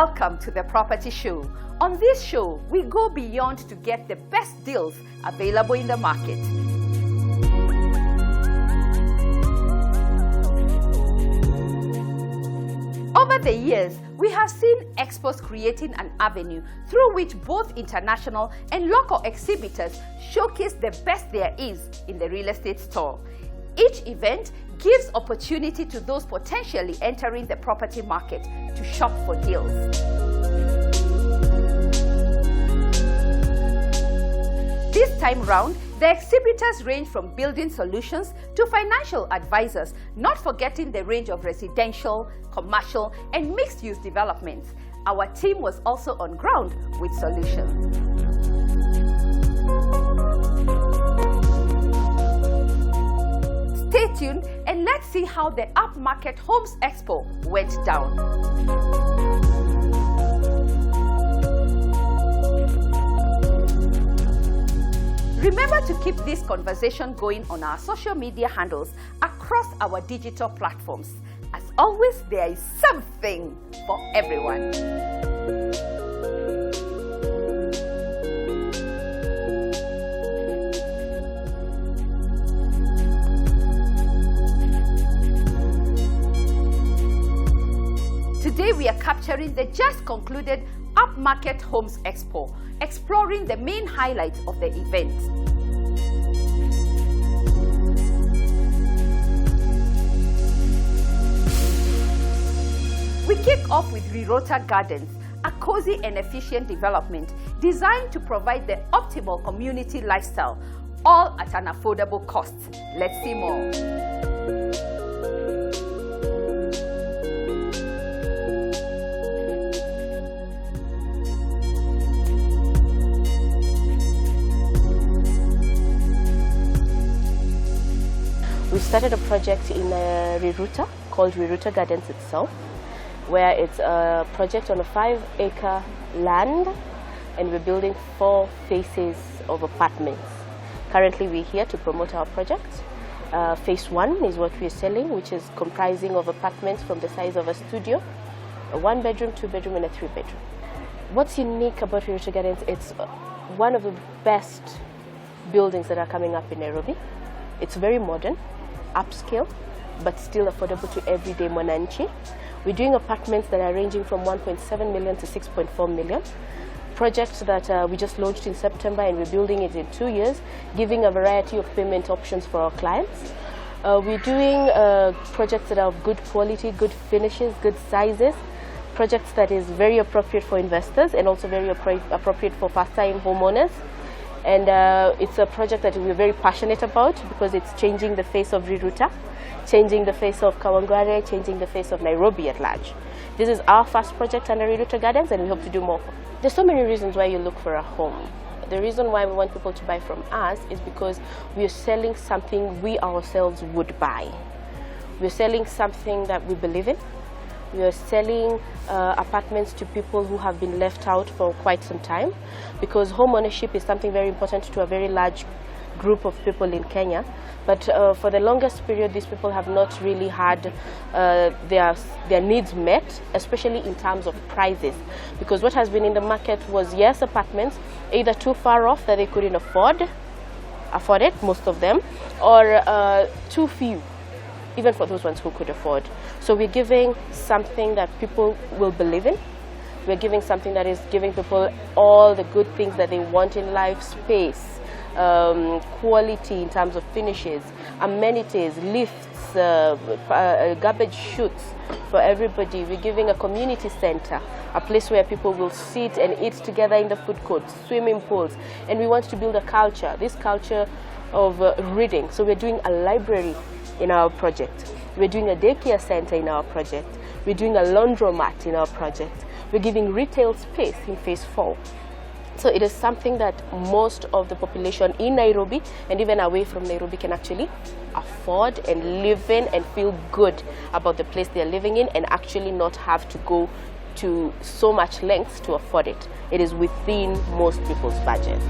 Welcome to the Property Show. On this show, we go beyond to get the best deals available in the market. Over the years, we have seen expos creating an avenue through which both international and local exhibitors showcase the best there is in the real estate store. Each event gives opportunity to those potentially entering the property market to shop for deals. This time round, the exhibitors range from building solutions to financial advisors, not forgetting the range of residential, commercial, and mixed-use developments. Our team was also on ground with solutions. Stay tuned and let's see how the Upmarket Homes Expo went down. Remember to keep this conversation going on our social media handles across our digital platforms. As always, there is something for everyone. Today we are capturing the just concluded Upmarket Homes Expo, exploring the main highlights of the event. We kick off with Rirota Gardens, a cozy and efficient development designed to provide the optimal community lifestyle, all at an affordable cost. Let's see more. We started a project in Rirota called Rirota Gardens itself, where it's a project on a 5-acre land, and we're building 4 phases of apartments. Currently we're here to promote our project. Phase 1 is what we're selling, which is comprising of apartments from the size of a studio, a 1-bedroom, 2-bedroom, and a 3-bedroom. What's unique about Rirota Gardens, it's one of the best buildings that are coming up in Nairobi. It's very modern, upscale, but still affordable to everyday mwananchi. We're doing apartments that are ranging from 1.7 million to 6.4 million. Projects that we just launched in September, and we're building it in 2 years, giving a variety of payment options for our clients. We're doing projects that are of good quality, good finishes, good sizes, projects that is very appropriate for investors and also very appropriate for first-time homeowners. And it's a project that we're very passionate about because it's changing the face of Rirota, changing the face of Kawangware, changing the face of Nairobi at large. This is our first project under Rirota Gardens, and we hope to do more. There's so many reasons why you look for a home. The reason why we want people to buy from us is because we are selling something we ourselves would buy. We're selling something that we believe in. We are selling apartments to people who have been left out for quite some time, because home ownership is something very important to a very large group of people in Kenya. But for the longest period, these people have not really had their needs met, especially in terms of prices. Because what has been in the market was, yes, apartments, either too far off that they couldn't afford it, most of them, or too few, even for those ones who could afford. So we're giving something that people will believe in. We're giving something that is giving people all the good things that they want in life: space, quality in terms of finishes, amenities, lifts, garbage chutes for everybody. We're giving a community center, a place where people will sit and eat together in the food courts, swimming pools. And we want to build a culture, this culture of reading. So we're doing a library in our project. We're doing a daycare center in our project. We're doing a laundromat in our project. We're giving retail space in phase 4. So it is something that most of the population in Nairobi and even away from Nairobi can actually afford and live in and feel good about the place they're living in, and actually not have to go to so much lengths to afford it. It is within most people's budgets.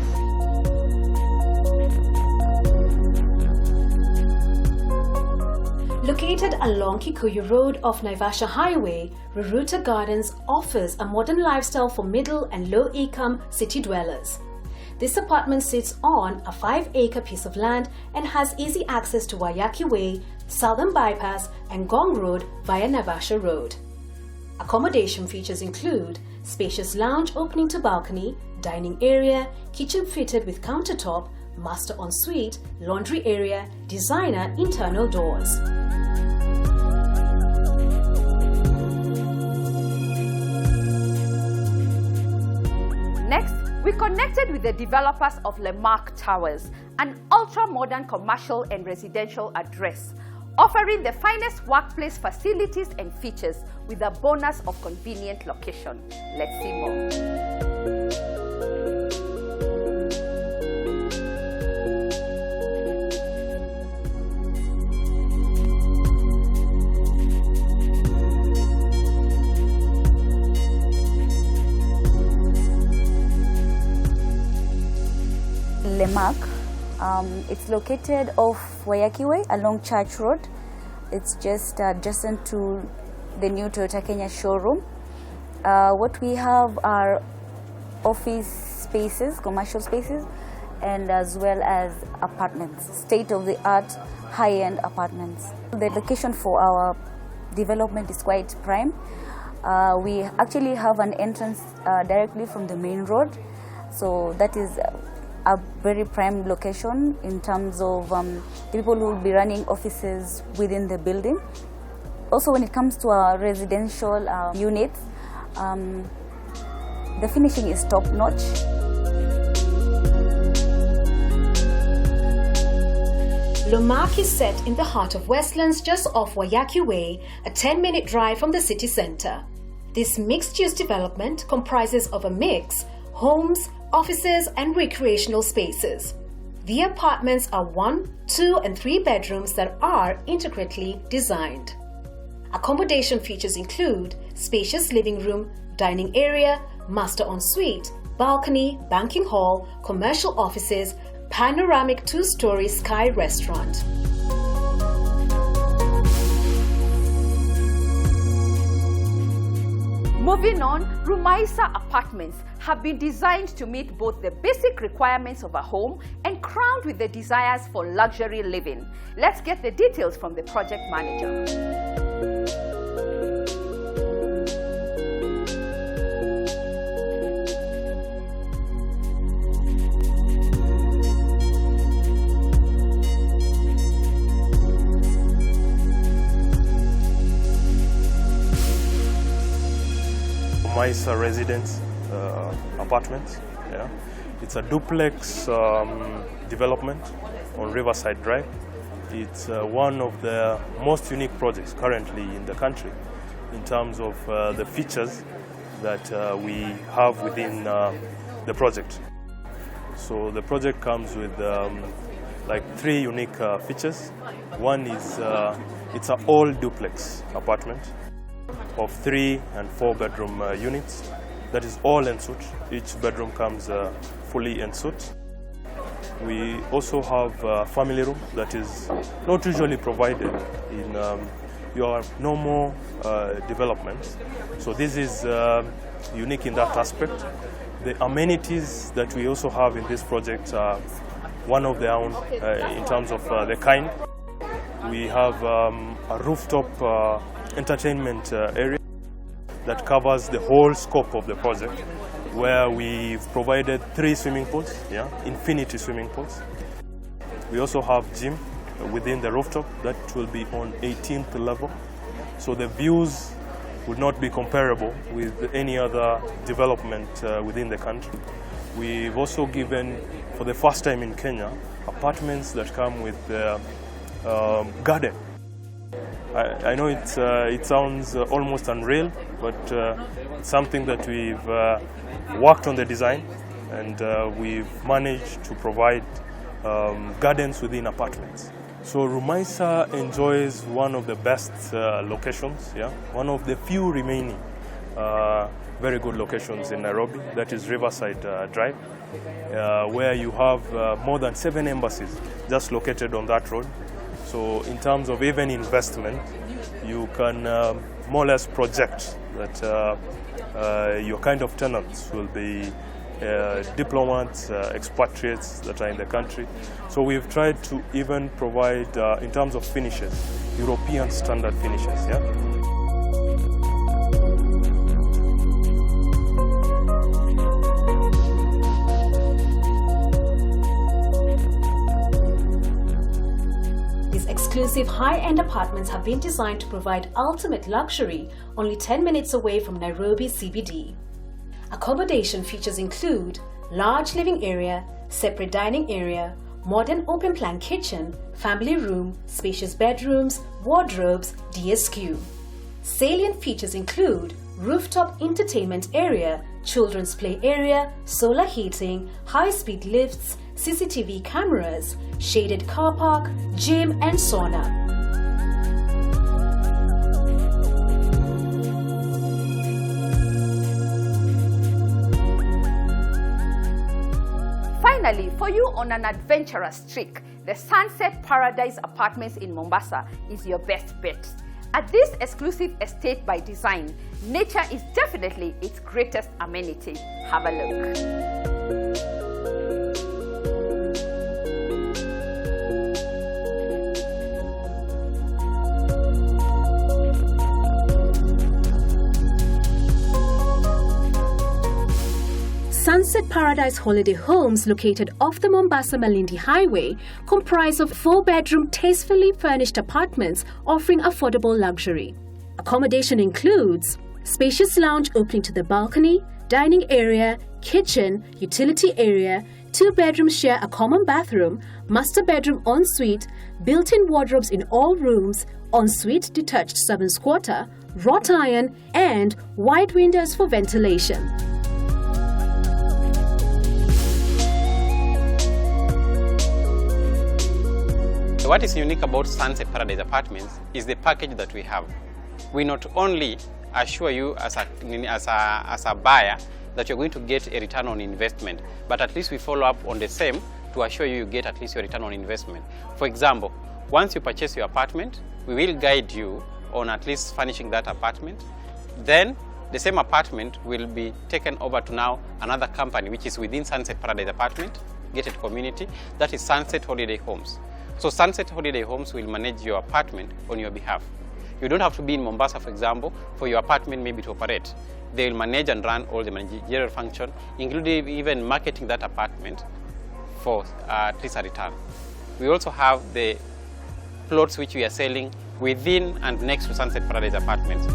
Located along Kikuyu Road off Naivasha Highway, Riruta Gardens offers a modern lifestyle for middle and low-income city dwellers. This apartment sits on a 5-acre piece of land and has easy access to Waiyaki Way, Southern Bypass and Gong Road via Naivasha Road. Accommodation features include spacious lounge opening to balcony, dining area, kitchen fitted with countertop, master ensuite, laundry area, designer internal doors. Next, we connected with the developers of Lemark Towers, an ultra-modern commercial and residential address, offering the finest workplace facilities and features with a bonus of convenient location. Let's see more. Lemark. It's located off Waiyaki Way along Church Road. It's just adjacent to the new Toyota Kenya showroom. What we have are office spaces, commercial spaces, and as well as apartments, state-of-the-art, high-end apartments. The location for our development is quite prime. We actually have an entrance directly from the main road, so that is a very prime location in terms of the people who will be running offices within the building. Also, when it comes to our residential units, the finishing is top-notch. Lemark is set in the heart of Westlands, just off Waiyaki Way, a 10-minute drive from the city centre. This mixed-use development comprises of a mix, homes, offices and recreational spaces. The apartments are 1, 2 and 3 bedrooms that are intricately designed. Accommodation features include spacious living room, dining area, master ensuite, balcony, banking hall, commercial offices, panoramic 2-story sky restaurant. Moving on, Rumaisa apartments have been designed to meet both the basic requirements of a home and crowned with the desires for luxury living. Let's get the details from the project manager. Rumaisa residence apartments. Yeah. It's a duplex development on Riverside Drive. It's one of the most unique projects currently in the country in terms of the features that we have within the project. So the project comes with like 3 unique features. One is it's an all duplex apartment of 3 and 4 bedroom units. That is all en suite. Each bedroom comes fully en suite. We also have a family room that is not usually provided in your normal developments. So this is unique in that aspect. The amenities that we also have in this project are one of their own in terms of the kind. We have a rooftop entertainment area that covers the whole scope of the project, where we've provided 3 swimming pools, infinity swimming pools. We also have gym within the rooftop that will be on 18th level, so the views would not be comparable with any other development within the country. We've also given, for the first time in Kenya, apartments that come with garden. I know it sounds almost unreal, but it's something that we've worked on the design, and we've managed to provide gardens within apartments. So Rumaisa enjoys one of the best locations, one of the few remaining very good locations in Nairobi, that is Riverside Drive, where you have more than 7 embassies just located on that road. So in terms of even investment, you can more or less project that your kind of tenants will be diplomats, expatriates that are in the country. So we've tried to even provide, in terms of finishes, European standard finishes. Yeah? These exclusive high-end apartments have been designed to provide ultimate luxury, only 10 minutes away from Nairobi CBD. Accommodation features include large living area, separate dining area, modern open-plan kitchen, family room, spacious bedrooms, wardrobes, DSQ. Salient features include rooftop entertainment area, children's play area, solar heating, high-speed lifts, CCTV cameras, shaded car park, gym and sauna. Finally, for you on an adventurous streak, the Sunset Paradise Apartments in Mombasa is your best bet. At this exclusive estate by design, nature is definitely its greatest amenity. Have a look. Sunset Paradise Holiday Homes, located off the Mombasa-Malindi Highway, comprise of 4-bedroom, tastefully furnished apartments offering affordable luxury. Accommodation includes spacious lounge opening to the balcony, dining area, kitchen, utility area, 2 bedrooms share a common bathroom, master bedroom ensuite, built-in wardrobes in all rooms, ensuite detached servants' quarter, wrought iron, and wide windows for ventilation. What is unique about Sunset Paradise Apartments is the package that we have. We not only assure you as a buyer that you're going to get a return on investment, but at least we follow up on the same to assure you get at least your return on investment. For example, once you purchase your apartment, we will guide you on at least furnishing that apartment. Then the same apartment will be taken over to now another company which is within Sunset Paradise Apartment, gated community, that is Sunset Holiday Homes. So Sunset Holiday Homes will manage your apartment on your behalf. You don't have to be in Mombasa, for example, for your apartment maybe to operate. They will manage and run all the managerial function, including even marketing that apartment for at least a return. We also have the plots which we are selling within and next to Sunset Paradise Apartments.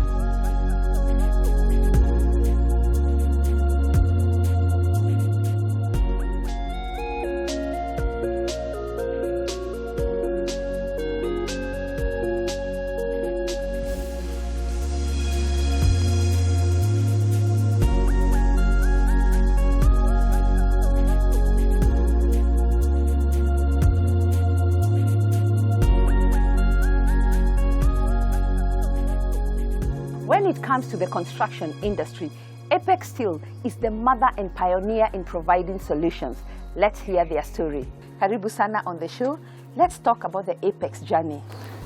When it comes to the construction industry, Apex Steel is the mother and pioneer in providing solutions. Let's hear their story. Karibu sana on the show. Let's talk about the Apex journey.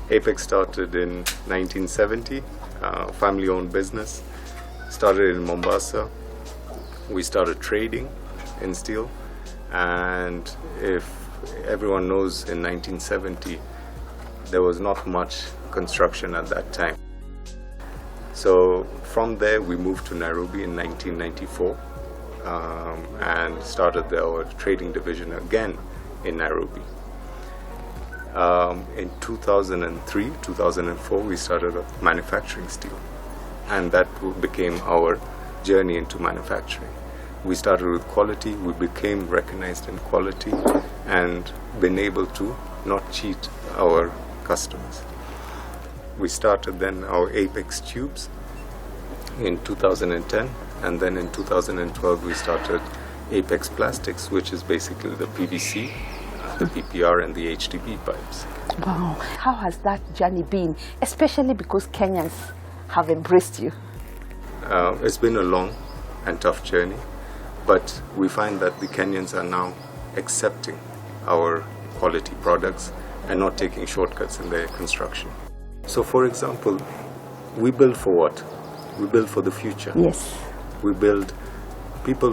Apex started in 1970, family-owned business. Started in Mombasa. We started trading in steel, and if everyone knows, in 1970 there was not much construction at that time. So from there we moved to Nairobi in 1994 and started our trading division again in Nairobi. In 2003, 2004 we started manufacturing steel, and that became our journey into manufacturing. We started with quality, we became recognized in quality and been able to not cheat our customers. We started then our Apex tubes in 2010, and then in 2012 we started Apex plastics, which is basically the PVC, the PPR and the HDP pipes. Wow, how has that journey been, especially because Kenyans have embraced you? It's been a long and tough journey, but we find that the Kenyans are now accepting our quality products and not taking shortcuts in their construction. So for example, we build for what? We build for the future. Yes. We build, people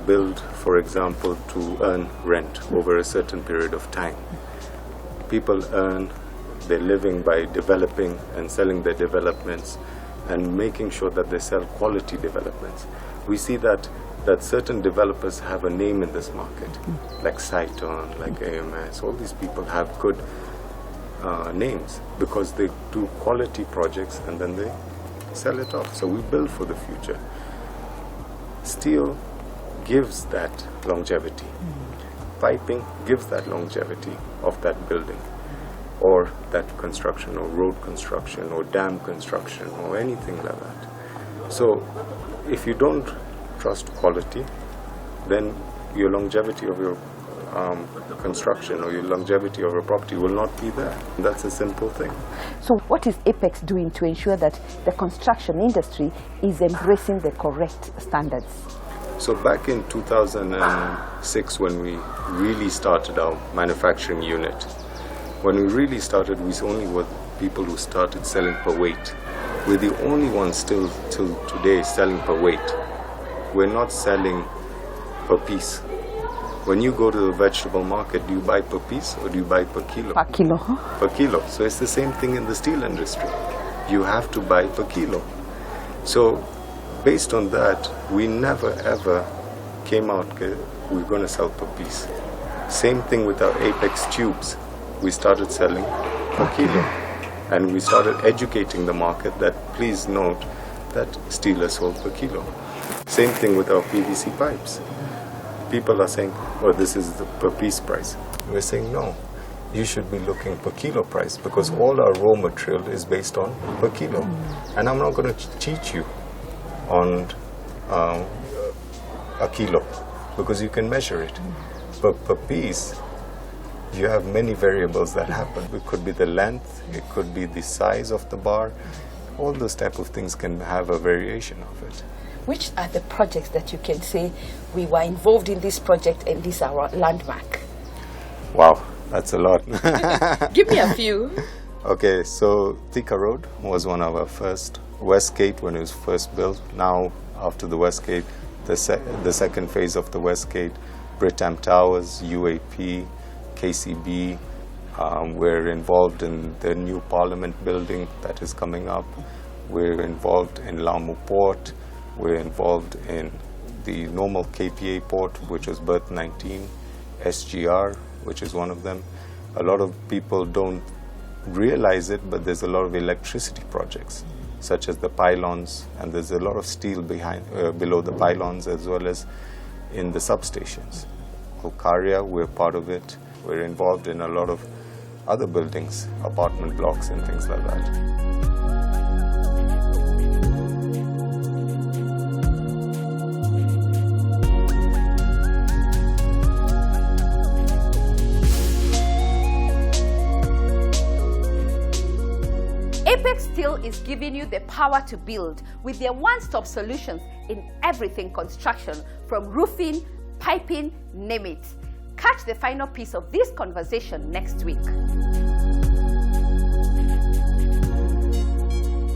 build, for example, to earn rent over a certain period of time. People earn their living by developing and selling their developments and making sure that they sell quality developments. We see that certain developers have a name in this market, like Saiton, like AMS. All these people have good names because they do quality projects and then they sell it off. So we build for the future. Steel gives that longevity. Piping gives that longevity of that building, or that construction, or road construction, or dam construction, or anything like that. So if you don't trust quality, then your longevity of your construction or your longevity of your property will not be there. That's a simple thing. So what is Apex doing to ensure that the construction industry is embracing the correct standards? So back in 2006, when we really started our manufacturing unit, when we really started, we only were people who started selling per weight. We're the only ones still till today selling per weight. We're not selling per piece. When you go to the vegetable market, do you buy per piece or do you buy per kilo? Per kilo. Per kilo. So it's the same thing in the steel industry. You have to buy per kilo. So based on that, we never ever came out, okay, we're going to sell per piece. Same thing with our Apex tubes. We started selling per kilo. And we started educating the market that please note that steel is sold per kilo. Same thing with our PVC pipes. People are saying, oh, this is the per piece price. We're saying, no, you should be looking per kilo price because all our raw material is based on per kilo. And I'm not going to teach you on a kilo because you can measure it. But per piece, you have many variables that happen. It could be the length, it could be the size of the bar. All those type of things can have a variation of it. Which are the projects that you can say we were involved in this project and this is our landmark? Wow, that's a lot. Give me a few. Okay, so Thika Road was one of our first. Westgate, when it was first built. Now, after the Westgate, the second phase of the Westgate, Britam Towers, UAP, KCB. We're involved in the new Parliament building that is coming up. We're involved in Lamu Port. We're involved in the normal KPA port, which was Berth 19, SGR, which is one of them. A lot of people don't realize it, but there's a lot of electricity projects, such as the pylons, and there's a lot of steel below the pylons as well as in the substations. Okaria, we're part of it. We're involved in a lot of other buildings, apartment blocks and things like that. Apex Steel is giving you the power to build with their one-stop solutions in everything construction, from roofing, piping, name it. Catch the final piece of this conversation next week.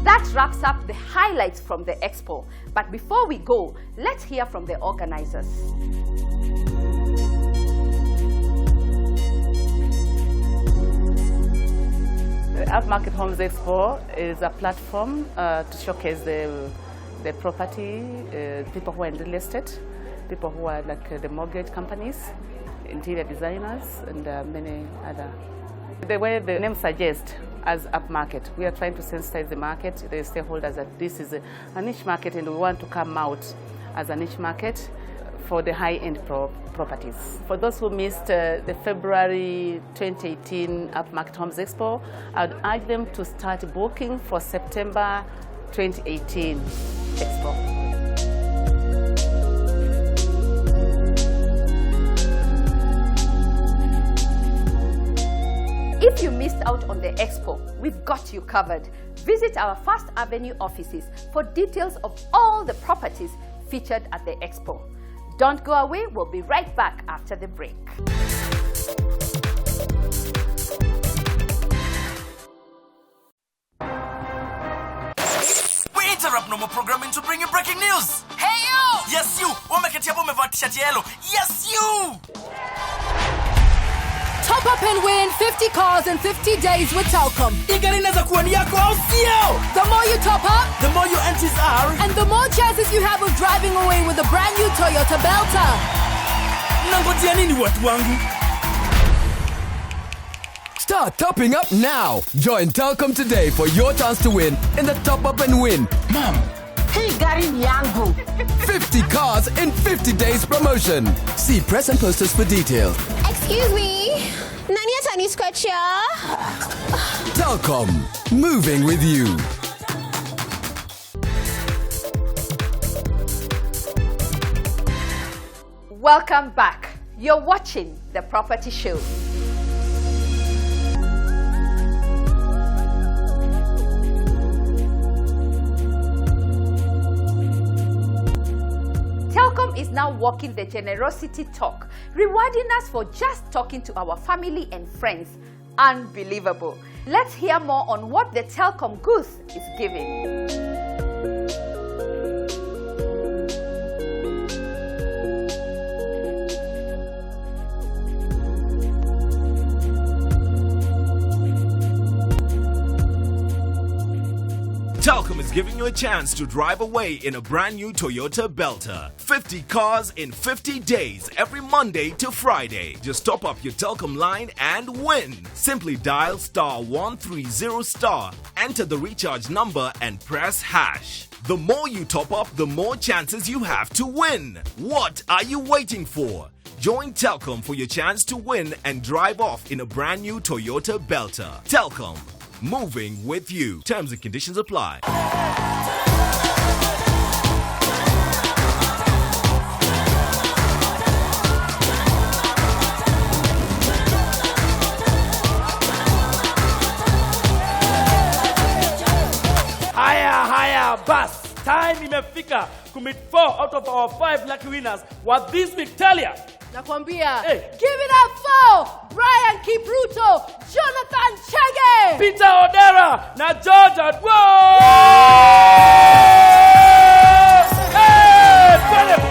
That wraps up the highlights from the Expo. But before we go, let's hear from the organizers. The Upmarket Homes Expo is a platform to showcase the property, people who are in real estate, people who are like the mortgage companies, interior designers, and many other. The way the name suggests, as Upmarket, we are trying to sensitize the market, the stakeholders, that this is a niche market and we want to come out as a niche market for the high-end properties. For those who missed the February 2018 Upmarket Homes Expo, I would urge them to start booking for September 2018 Expo. If you missed out on the Expo, we've got you covered. Visit our First Avenue offices for details of all the properties featured at the Expo. Don't go away, we'll be right back after the break. interrupt normal programming to bring you breaking news. Hey you! Yes you! Umeketi hapo umevaa t-shirt yellow. Yes you! Top up and win 50 cars in 50 days with Telkom. Igari inaweza kuwa ni yako au sio? The more you top up, the more your entries are, and the more chances you have of driving away with a brand new Toyota Belta. Nangojea nini watu wangu? Start topping up now. Join Telkom today for your chance to win in the Top Up and Win. Mom, hey gari yangu. 50 cars in 50 days promotion. See press and posters for details. Excuse me. Nani atani scratcher? Telkom, moving with you. Welcome back. You're watching The Property Show. Telkom is now walking the generosity talk, rewarding us for just talking to our family and friends. Unbelievable. Let's hear more on what the Telkom goose is giving. Telkom is giving you a chance to drive away in a brand new Toyota Belta. 50 cars in 50 days every Monday to Friday. Just top up your Telkom line and win. Simply dial *130*, enter the recharge number and press #. The more you top up, the more chances you have to win. What are you waiting for? Join Telkom for your chance to win and drive off in a brand new Toyota Belta. Telkom, moving with you. Terms and conditions apply. Higher, bus. Time imefika to meet 4 out of our 5 lucky winners. What this will tell you? Nakwambia, hey. Give it up for Brian Kipruto, Jonathan Chege, Peter Odera, na George Adwo. Hey, twende,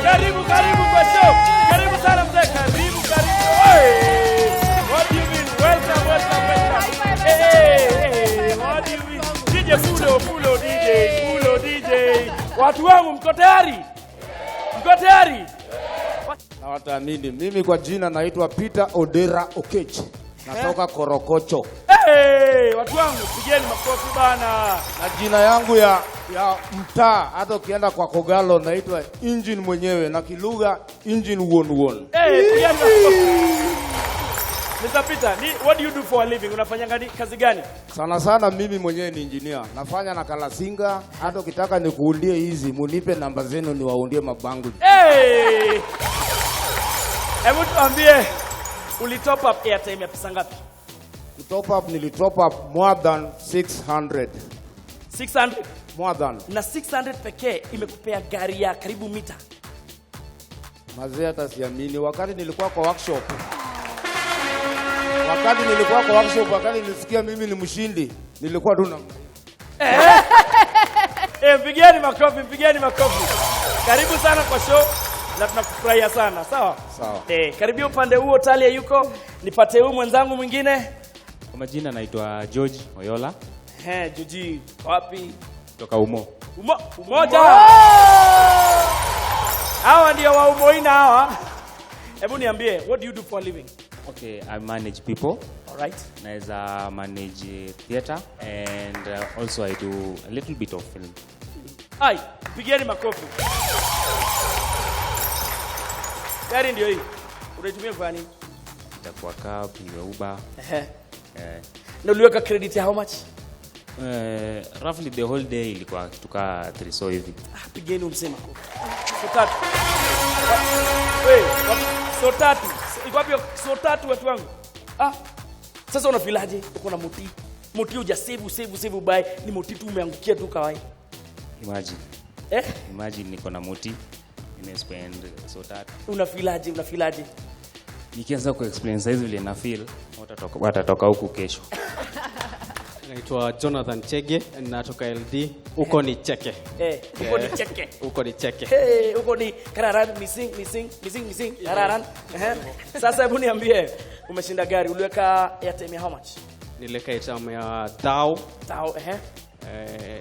karibu kwa show. Karibu sana mzee, karibu. Hey, what do you mean? Welcome. Hey, what do you mean? DJ Pulo DJ. Watu wangu mko tayari? Na wataamini, mimi kwa jina naitwa Peter Odera Okech. Natoka Korokocho. Hey, watu wangu pigeni makofi bana. Na jina yangu ya mtaa hata ukienda kwa Kogalo naitwa Engine mwenyewe na kilugha Engine won. Hey, pigeni makofi. Mr. Peter, what do you do for a living? Unafanya kazi gani? Sana mimi mwenyewe ni engineer. Nafanya na Kalasinga. Hata ukitaka nikuundie hizi, munipe namba zenu niwaundie mabangu. Hey! Hebu tuambie ulitop up airtime ya pesa ngapi? Top up nilitop up more than 600. 600? More than. Na 600 pekee imekupea gari ya karibu mita. Mazee hata siamini. Wakati nilikuwa kwa workshop, wakati nilisikia mimi ni mshindi, nilikuwa tu na Mpigeni makofi. Karibu sana kwa show na tunakufurahia sana. Sawa? Karibia upande huo, Talia yuko. Nipate huyu mwenzangu mwingine. Kwa majina naitwa George Oyola. George, wapi? Kutoka Umoja. Hawa ndio wa Umoina hawa. Hebu niambie, what do you do for a living? Okay, I manage people. All right. I manage theater and also I do a little bit of film. Hai, pigeni makofi. Gari ndio hii. Unaitumia kwa nini? Itakuwa cab, iwe Uber. Na uliweka credit ya how much? Roughly the whole day ilikuwa kituka 3 so hivi. Pigeni umsema makofi. So tatu. Wewe, so tatu. Iko wapi so tatu watu wangu? Sasa unafilaje? Uko na moti hujasave buy, ni moti tu umeangukia tu kawaida. Imagine. Imagine niko na moti nimespend so tatu. Unafilaje? Nikianza ku explain size vile na feel watatoka huku kesho. Naitwa Jonathan Chege, natoka LD. Uko ni Cheke. Uko ni Cheke. Uko ni Cheke. Uko ni kararan missing kararan. Sasa hebu niambie, umeshinda gari, uliweka airtime how much? Niliweka airtime ya Tao.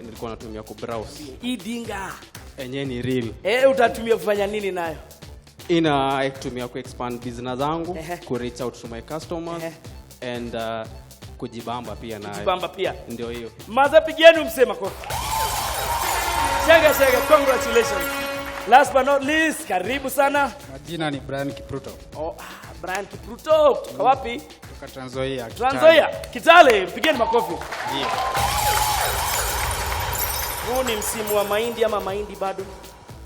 Nilikuwa natumia ku browse. Idinga. Enye ni real. Utatumia kufanya nini nayo? Inatumia ku expand business zangu, ku reach out to my customers and kujibamba pia nayo. Kujibamba pia. Ndio hiyo. Maza pigeni msema kwa. Shege, congratulations. Last but not least, karibu sana. Majina ni Brian Kipruto. Brian Kipruto. Kutoka wapi? Kutoka Trans Nzoia. Trans Nzoia. Kitale, pigeni makofi. Ndio. Huu ni msimu wa mahindi ama mahindi bado?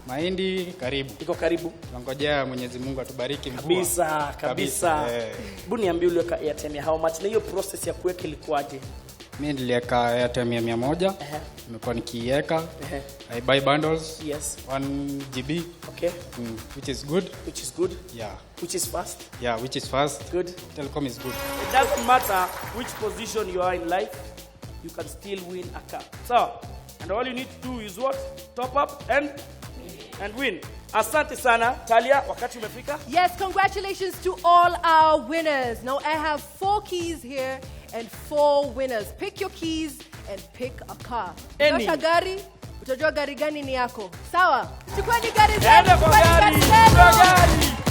Mahindi karibu. Iko karibu. Tunangojea Mwenyezi Mungu atubariki mvua. Kabisa. Hebu niambie uliweka airtime how much na hiyo process ya kuweka ilikuwaje? Mimi niliweka airtime ya 100. Nimekuwa nikiweka. I buy bundles. Yes. 1 GB. Okay. Which is good. Which is good? Yeah. Which is fast? Yeah, which is fast. Good. Telecom is good. It doesn't matter which position you are in life, you can still win a car. So, and all you need to do is what? Top up and win. Asante sana, Talia, wakati umefika. Yes, congratulations to all our winners. Now I have 4 keys here and 4 winners. Pick your keys and pick a car. Tosha gari, utajua gari gani ni yako. Sawa? Chukueni gari zenu, chukueni gari zenu.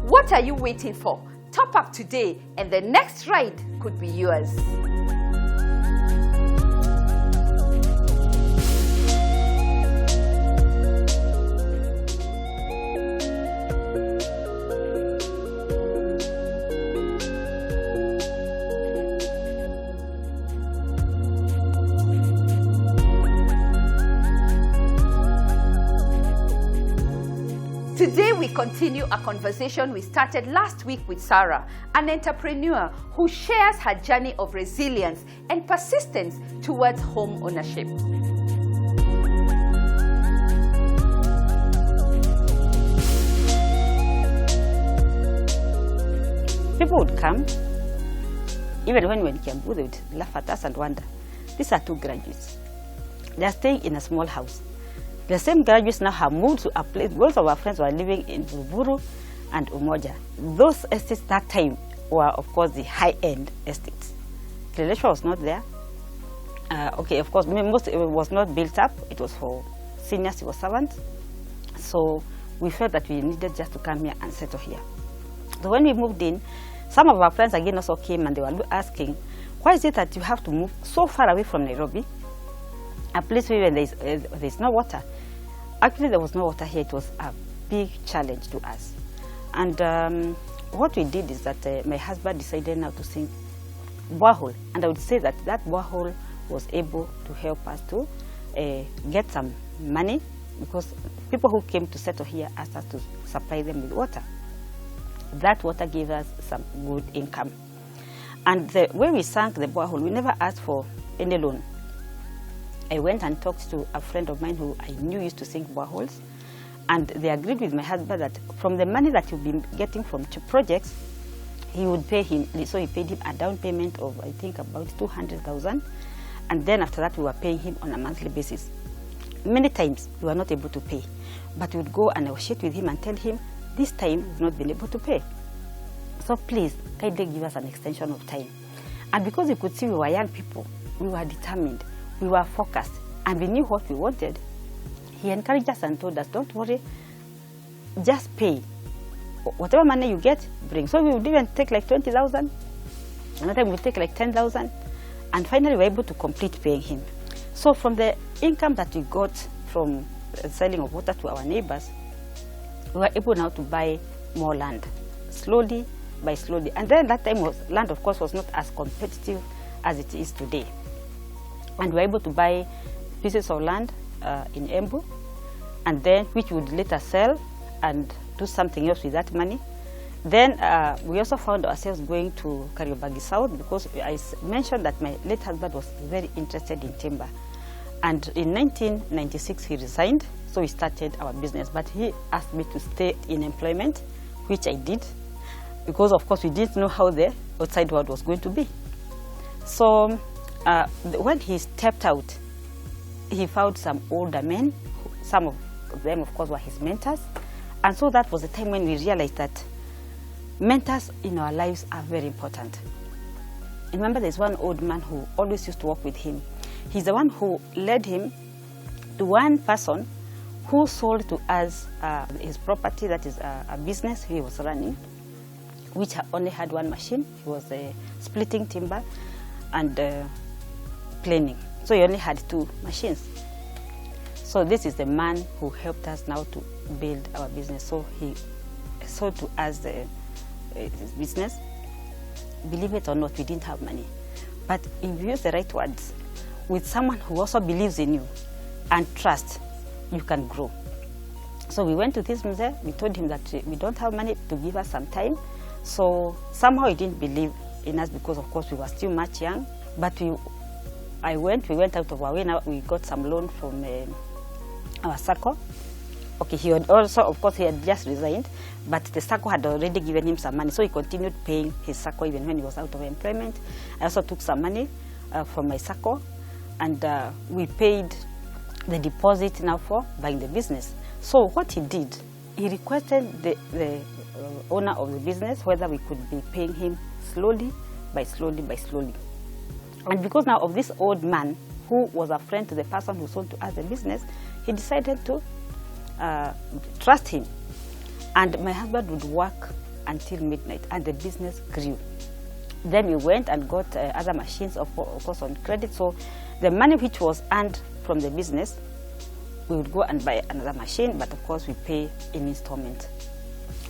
What are you waiting for? Top up today and the next ride could be yours. Today we continue a conversation we started last week with Sarah, an entrepreneur who shares her journey of resilience and persistence towards home ownership. People would come, even when we were in Kiambu, they would laugh at us and wonder, these are 2 graduates. They are staying in a small house. The same graduates now have moved to a place. Both of our friends were living in Buburu and Umoja. Those estates that time were, of course, the high-end estates. The relation was not there. Okay, of course, most it was not built up. It was for senior civil servants. So we felt that we needed just to come here and settle here. So when we moved in, some of our friends again also came and they were asking, why is it that you have to move so far away from Nairobi? A place where there's no water. Actually, there was no water here. It was a big challenge to us. And what we did is that my husband decided now to sink borehole. And I would say that that borehole was able to help us to get some money, because people who came to settle here asked us to supply them with water. That water gave us some good income. And the way we sank the borehole, we never asked for any loan. I went and talked to a friend of mine who I knew used to sink boreholes, and they agreed with my husband that from the money that you've been getting from 2 projects, he would pay him. So he paid him a down payment of, I think, about 200,000, and then after that we were paying him on a monthly basis. Many times we were not able to pay, but we would go and negotiate with him and tell him, this time we've not been able to pay. So please, kindly give us an extension of time. And because we could see we were young people, we were determined. We were focused and we knew what we wanted. He encouraged us and told us, don't worry, just pay. Whatever money you get, bring. So we would even take like 20,000. Another time we would take like 10,000. And finally we were able to complete paying him. So from the income that we got from selling of water to our neighbors, we were able now to buy more land. slowly by slowly. And then that time land, of course, was not as competitive as it is today. And we were able to buy pieces of land in Embu, and then which would later sell and do something else with that money. Then we also found ourselves going to Kariobangi South, because I mentioned that my late husband was very interested in timber. And in 1996 he resigned, so we started our business. But he asked me to stay in employment, which I did, because of course we didn't know how the outside world was going to be. So when he stepped out, he found some older men. Some of them, of course, were his mentors. And so that was the time when we realized that mentors in our lives are very important. Remember, there's one old man who always used to work with him. He's the one who led him to one person who sold to us his property, that is a business he was running, which only had one machine. He was splitting timber and planing. So he only had 2 machines. So this is the man who helped us now to build our business. So he sold to us his business. Believe it or not, we didn't have money. But if you use the right words, with someone who also believes in you and trust, you can grow. So we went to this Mzee, we told him that we don't have money, to give us some time. So somehow he didn't believe in us, because of course we were still much young. But we went out of our way. Now we got some loan from our circle. Okay, he had also, of course, he had just resigned, but the circle had already given him some money, so he continued paying his circle even when he was out of employment. I also took some money from my circle, and we paid the deposit now for buying the business. So what he did, he requested the owner of the business whether we could be paying him slowly by slowly by slowly. And because now of this old man, who was a friend to the person who sold to us the business, he decided to trust him. And my husband would work until midnight, and the business grew. Then we went and got other machines, of course, on credit. So the money which was earned from the business, we would go and buy another machine, but of course we pay in installment.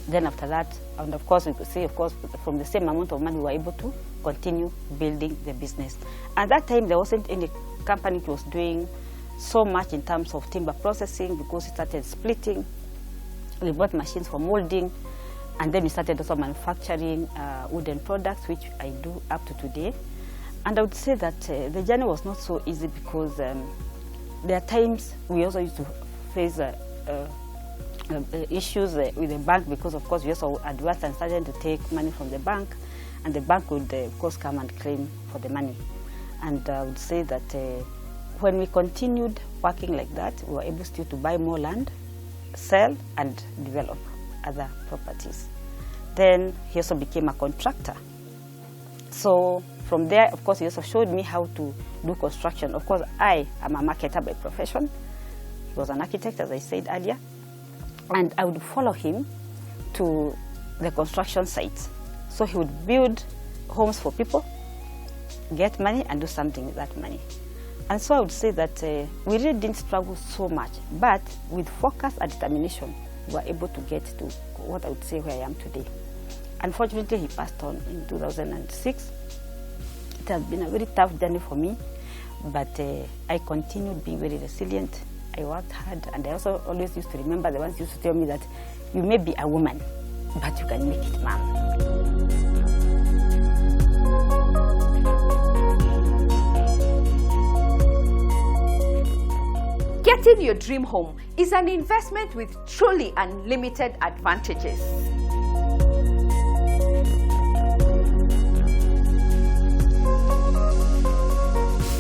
Then after that, and of course we could see, of course, from the same amount of money we were able to continue building the business. At that time, there wasn't any company that was doing so much in terms of timber processing, because we started splitting. We bought machines for molding, and then we started also manufacturing wooden products, which I do up to today. And I would say that the journey was not so easy, because there are times we also used to face issues with the bank, because of course we also advanced and started to take money from the bank, and the bank would of course come and claim for the money. And I would say that when we continued working like that, we were able still to buy more land, sell and develop other properties. Then he also became a contractor. So from there, of course, he also showed me how to do construction. Of course, I am a marketer by profession. He was an architect, as I said earlier. And I would follow him to the construction sites. So he would build homes for people, get money, and do something with that money. And so I would say that we really didn't struggle so much, but with focus and determination, we were able to get to what I would say where I am today. Unfortunately, he passed on in 2006. It has been a very tough journey for me, but I continued being very resilient. I worked hard, and I also always used to remember the ones who used to tell me that you may be a woman, but you can make it, ma'am. Getting your dream home is an investment with truly unlimited advantages.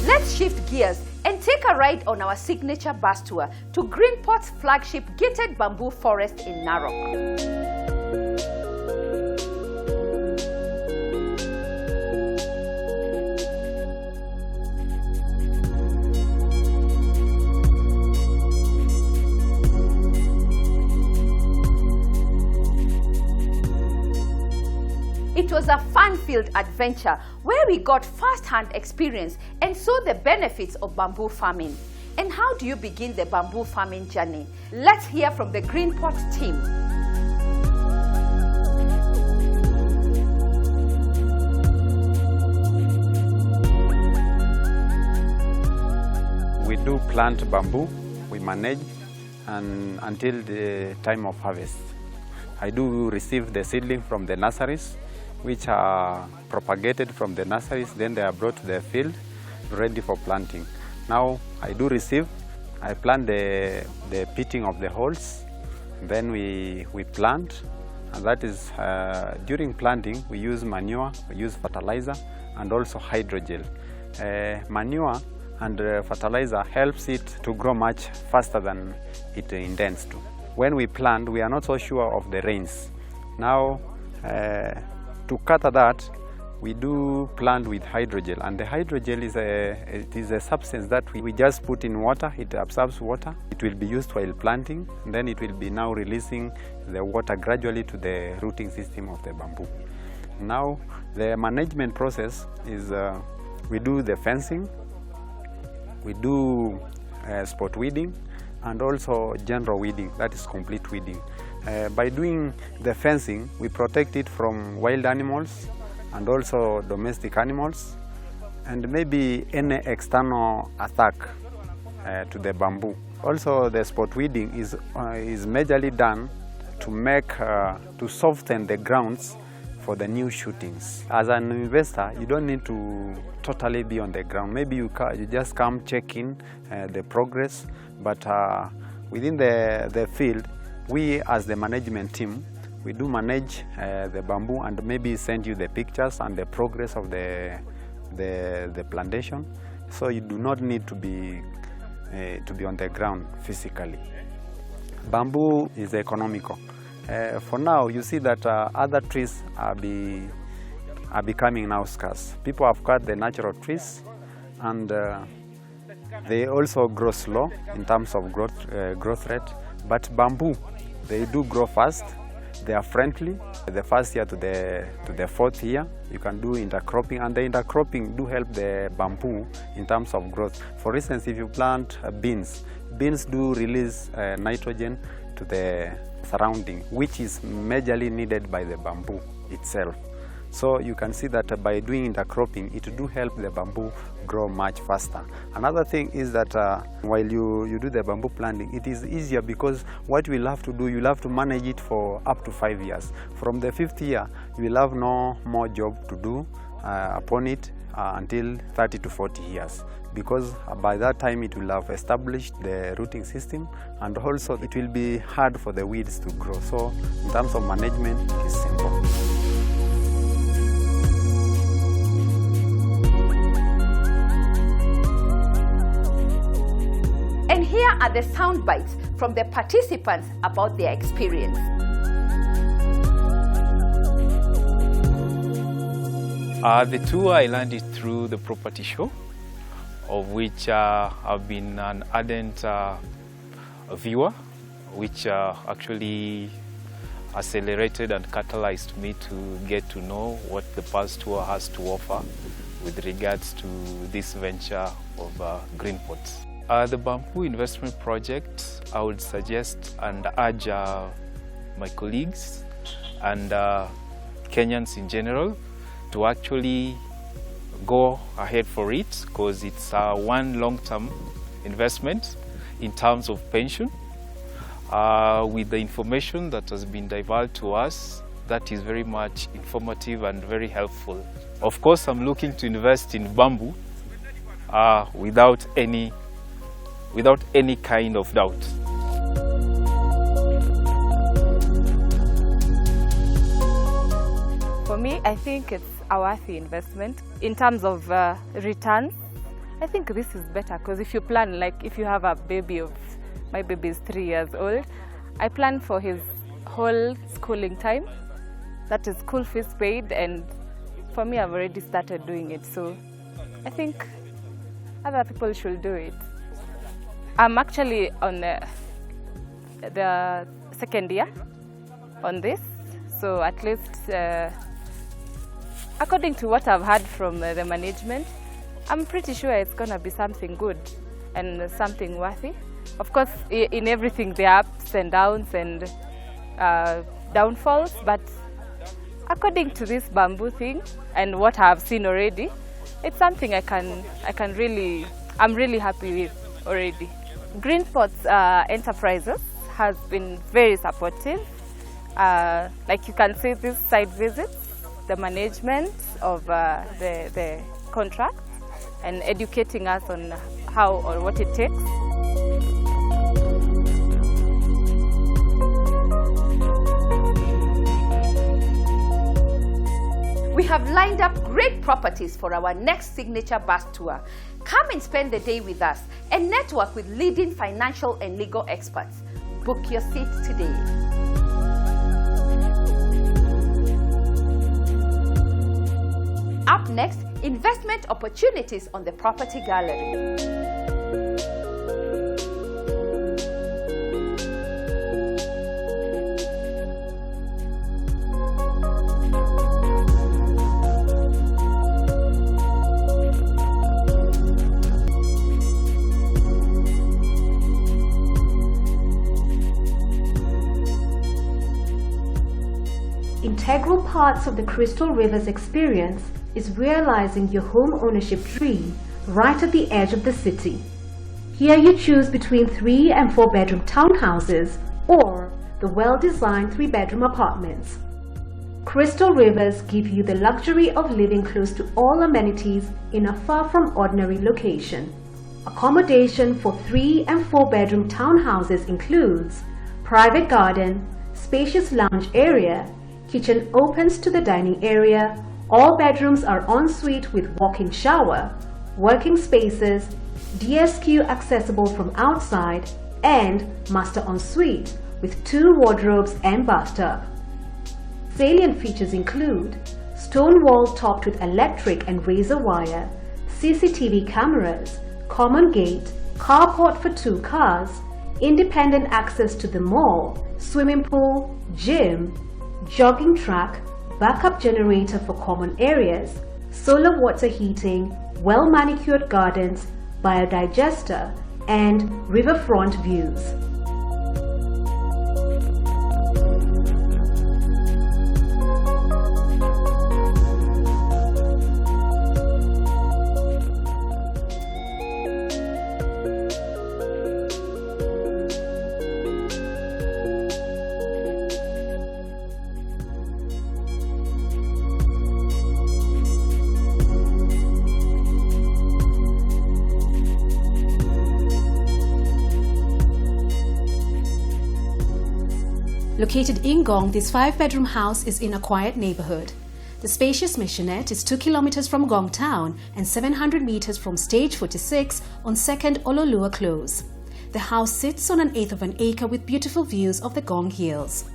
Let's shift gears and take a ride on our signature bus tour to Greenport's flagship gated bamboo forest in Narok. It was a fun-filled adventure where we got first-hand experience and saw the benefits of bamboo farming. And how do you begin the bamboo farming journey? Let's hear from the Greenport team. do plant bamboo, we manage and until the time of harvest. I do receive the seedling from the nurseries, which are propagated from the nurseries, then they are brought to the field, ready for planting. Now I do receive, I plant the pitting of the holes, then we plant, and that is, during planting we use manure, we use fertilizer, and also hydrogel. Manure and fertilizer helps it to grow much faster than it intends to. When we plant, we are not so sure of the rains. Now, to counter that, we do plant with hydrogel, and the hydrogel is a substance that we just put in water. It absorbs water. It will be used while planting, and then it will be now releasing the water gradually to the rooting system of the bamboo. Now, the management process is we do the fencing, we do spot weeding, and also general weeding, that is complete weeding. By doing the fencing, we protect it from wild animals and also domestic animals, and maybe any external attack to the bamboo. Also, the spot weeding is majorly done to make, to soften the grounds for the new shootings. As an investor, you don't need to totally be on the ground. Maybe you just come check in the progress, but within the field, we as the management team, we do manage the bamboo and maybe send you the pictures and the progress of the plantation. So you do not need to be on the ground physically. Bamboo is economical. For now, you see that other trees are becoming now scarce. People have cut the natural trees, and they also grow slow in terms of growth rate. But bamboo, they do grow fast. They are friendly. The first year to the fourth year, you can do intercropping, and the intercropping do help the bamboo in terms of growth. For instance, if you plant beans do release nitrogen to the surrounding, which is majorly needed by the bamboo itself. So you can see that by doing intercropping, it do help the bamboo grow much faster. Another thing is that while you do the bamboo planting, it is easier because what you will have to do, you'll have to manage it for up to 5 years. From the 5th year, you will have no more job to do upon it until 30 to 40 years. Because by that time it will have established the rooting system, and also it will be hard for the weeds to grow. So in terms of management, it is simple. And here are the sound bites from the participants about their experience. The tour, I learned it through the property show, of which I've been an ardent viewer, which actually accelerated and catalyzed me to get to know what the Pulse Tour has to offer with regards to this venture of green pots. The bamboo investment project, I would suggest and urge my colleagues and Kenyans in general to actually go ahead for it, because it's one long-term investment in terms of pension. With the information that has been divulged to us, that is very much informative and very helpful. Of course, I'm looking to invest in bamboo without any kind of doubt. For me, I think it's a worthy investment. In terms of returns, I think this is better, because if you plan, like if you have a baby my baby is 3 years old, I plan for his whole schooling time. That is school fees paid, and for me, I've already started doing it. So I think other people should do it. I'm actually on the second year on this, so at least according to what I've heard from the management, I'm pretty sure it's going to be something good and something worthy. Of course, in everything there are ups and downs and downfalls, but according to this bamboo thing and what I've seen already, it's something I'm really happy with. already. Greenports Enterprises has been very supportive. Like you can see these site visits, the management of the contract, and educating us on how or what it takes. We have lined up great properties for our next signature bus tour. Come and spend the day with us and network with leading financial and legal experts. Book your seat today. Up next, investment opportunities on the property gallery. Integral parts of the Crystal Rivers experience is realizing your home ownership dream right at the edge of the city. Here you choose between 3 and 4 bedroom townhouses or the well-designed 3-bedroom apartments. Crystal Rivers give you the luxury of living close to all amenities in a far from ordinary location. Accommodation for 3 and 4 bedroom townhouses includes private garden, spacious lounge area, kitchen opens to the dining area, all bedrooms are ensuite with walk-in shower, working spaces, DSQ accessible from outside, and master ensuite with 2 wardrobes and bathtub. Salient features include stone wall topped with electric and razor wire, CCTV cameras, common gate, carport for 2 cars, independent access to the mall, swimming pool, gym, jogging track, backup generator for common areas, solar water heating, well-manicured gardens, biodigester, and riverfront views. Located in Gong, this 5-bedroom house is in a quiet neighborhood. The spacious maisonette is 2 kilometers from Gong town and 700 meters from stage 46 on 2nd Ololua Close. The house sits on 1/8 of an acre with beautiful views of the Gong Hills.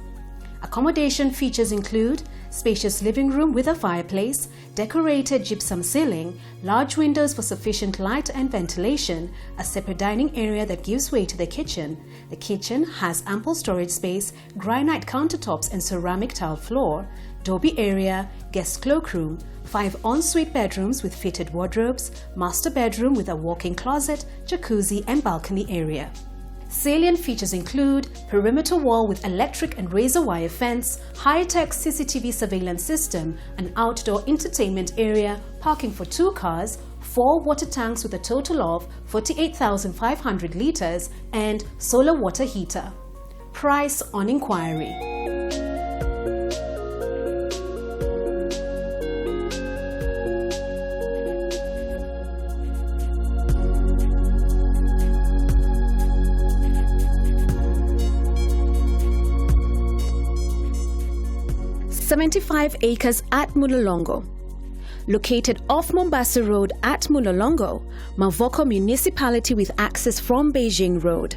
Accommodation features include spacious living room with a fireplace, decorated gypsum ceiling, large windows for sufficient light and ventilation, a separate dining area that gives way to the kitchen. The kitchen has ample storage space, granite countertops and ceramic tile floor, doby area, guest cloakroom, 5 ensuite bedrooms with fitted wardrobes, master bedroom with a walk-in closet, jacuzzi and balcony area. Salient features include perimeter wall with electric and razor wire fence, high-tech CCTV surveillance system, an outdoor entertainment area, parking for 2 cars, 4 water tanks with a total of 48,500 liters, and solar water heater. Price on inquiry. "75 acres at Mulolongo." Located off Mombasa Road at Mulolongo, Mavoko Municipality with access from Beijing Road.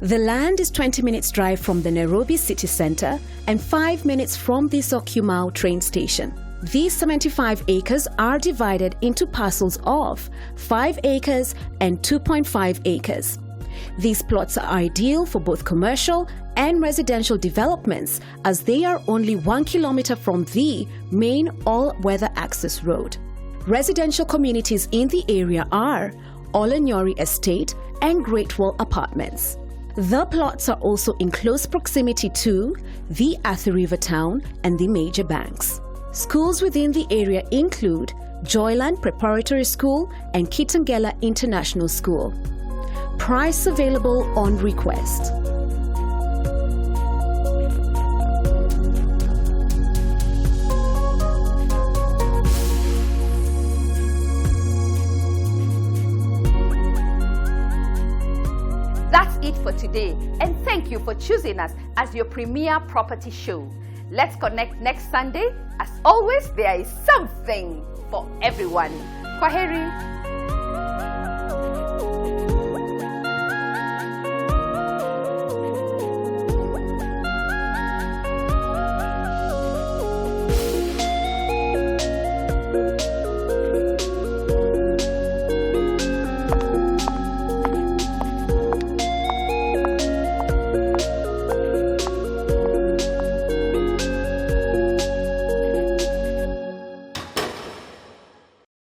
The land is 20 minutes drive from the Nairobi city centre and 5 minutes from the Syokimau train station. These 75 acres are divided into parcels of 5 acres and 2.5 acres. These plots are ideal for both commercial and residential developments as they are only 1 kilometer from the main all-weather access road. Residential communities in the area are Olenyori Estate and Great Wall Apartments. The plots are also in close proximity to the Athi River town and the major banks. Schools within the area include Joyland Preparatory School and Kitengela International School. Price available on request. That's it for today, and thank you for choosing us as your premier property show. Let's connect next Sunday. As always, there is something for everyone. Kwaheri.